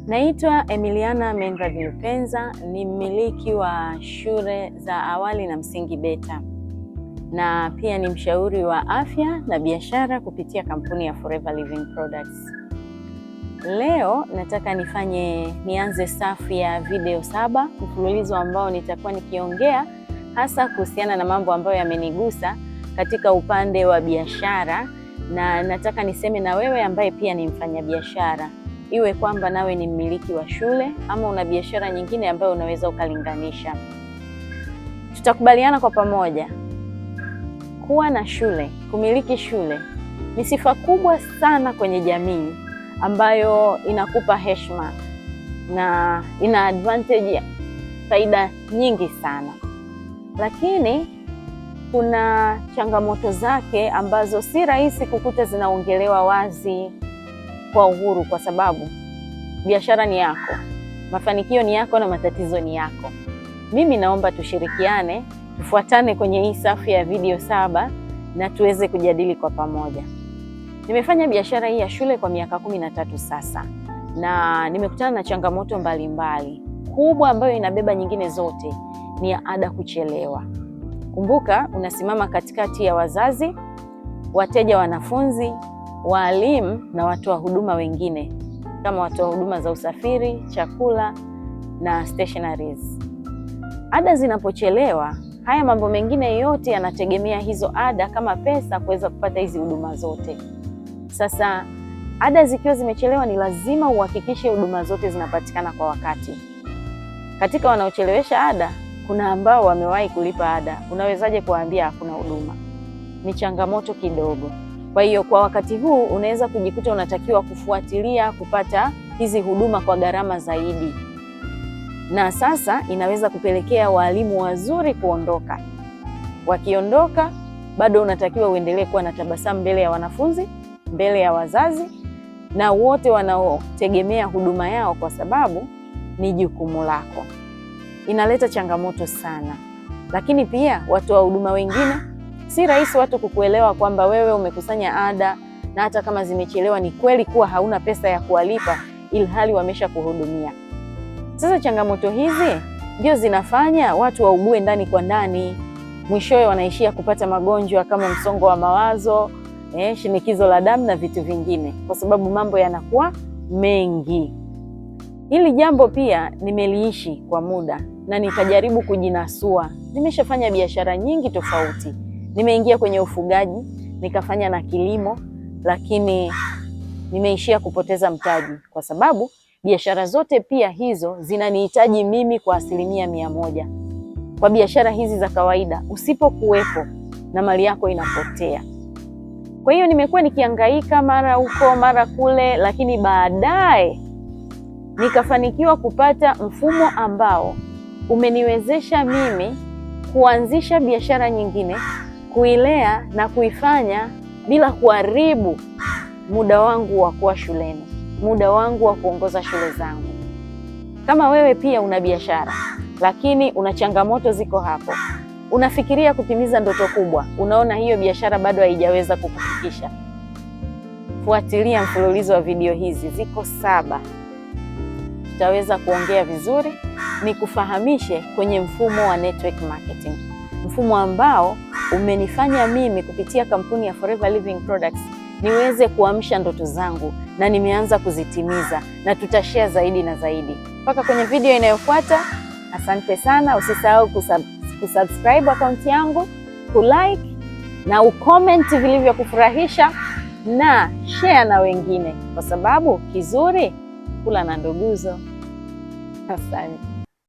Naitwa Emiliana Menrad Lupenza, ni mmiliki wa shule za awali na msingi Beta, na pia ni mshauri wa afya na biashara kupitia kampuni ya Forever Living Products. Leo nataka nianze safu ya video 7 mfululizo ambao nitakuwa nikiongea hasa kuhusiana na mambo ambayo yamenigusa katika upande wa biashara, na nataka niseme na wewe ambaye pia ni mfanyabiashara, iwe kwamba nawe ni mmiliki wa shule ama una biashara nyingine ambayo unaweza ukalinganisha. Tutakubaliana kwa pamoja kuwa na shule, kumiliki shule ni sifa kubwa sana kwenye jamii ambayo inakupa heshima na ina advantage, faida nyingi sana. Lakini kuna changamoto zake ambazo si rahisi kukuta zinaongelewa wazi kwa uhuru, kwa sababu biashara ni yako, mafanikio ni yako na matatizo ni yako. Mimi naomba tushirikiane, tufuatane kwenye hii safu ya video 7 na tuweze kujadili kwa pamoja. Nimefanya biashara hii ya shule kwa miaka 13 sasa, na nimekutana na changamoto mbalimbali. Kubwa ambayo inabeba nyingine zote ni ya ada kuchelewa. Kumbuka, unasimama katikati ya wazazi, wateja, wanafunzi, walimu na watoa huduma wengine kama watoa huduma za usafiri, chakula na stationaries. Ada zinapochelewa, haya mambo mengine yote yanategemea hizo ada kama pesa kuweza kupata hizi huduma zote. Sasa ada zikiwa zimechelewa, ni lazima uhakikishe huduma zote zinapatikana kwa wakati. Katika wanaochelewesha ada, kuna ambao wamewahi kulipa ada. Unawezaje kuwaambia hakuna huduma? Ni changamoto kidogo. Kwa hiyo kwa wakati huu unaweza kujikuta unatakiwa kufuatilia kupata hizi huduma kwa gharama zaidi, na sasa inaweza kupelekea walimu wazuri kuondoka. Wakiondoka, bado unatakiwa uendelee kuwa na tabasamu mbele ya wanafunzi, mbele ya wazazi na wote wanaotegemea huduma yao, kwa sababu ni jukumu lako. Inaleta changamoto sana. Lakini pia watu wa huduma wengine, si rahisi watu kukuelewa kwamba wewe umekusanya ada na hata kama zimechelewa ni kweli kuwa hauna pesa ya kuwalipa ilhali wamesha kuhudumia. Sasa changamoto hizi ndio zinafanya watu waugue ndani kwa ndani, mwishowe wanaishia kupata magonjwa kama msongo wa mawazo, shinikizo la damu na vitu vingine, kwa sababu mambo yanakuwa mengi. Hili jambo pia nimeliishi kwa muda na nikajaribu kujinasua. Nimeshafanya biashara nyingi tofauti. Nimeingia kwenye ufugaji, nikafanya na kilimo, lakini nimeishia kupoteza mtaji, kwa sababu biashara zote pia hizo zinanihitaji mimi kwa 100%. Kwa biashara hizi za kawaida, usipokuwepo na mali yako inapotea. Kwa hiyo nimekuwa nikihangaika mara huko mara kule, lakini baadaye nikafanikiwa kupata mfumo ambao umeniwezesha mimi kuanzisha biashara nyingine, kuilea na kuifanya bila kuharibu muda wangu wa kuwa shuleni, muda wangu wa kuongoza shule zangu. Kama wewe pia una biashara lakini una changamoto ziko hapo, unafikiria kutimiza ndoto kubwa, unaona hiyo biashara bado haijaweza kukufikisha, fuatilia mfululizo wa video hizi, ziko 7. Tutaweza kuongea vizuri, nikufahamishe kwenye mfumo wa network marketing, mfumo ambao umenifanya mimi kupitia kampuni ya Forever Living Products niweze kuamsha ndoto zangu na nimeanza kuzitimiza, na tutashare zaidi na zaidi. Mpaka kwenye video inayofuata, asante sana. Usisahau kusubscribe account yangu, kulike na ucomment vilivyokufurahisha, na share na wengine, kwa sababu kizuri kula na nduguzo. Asante.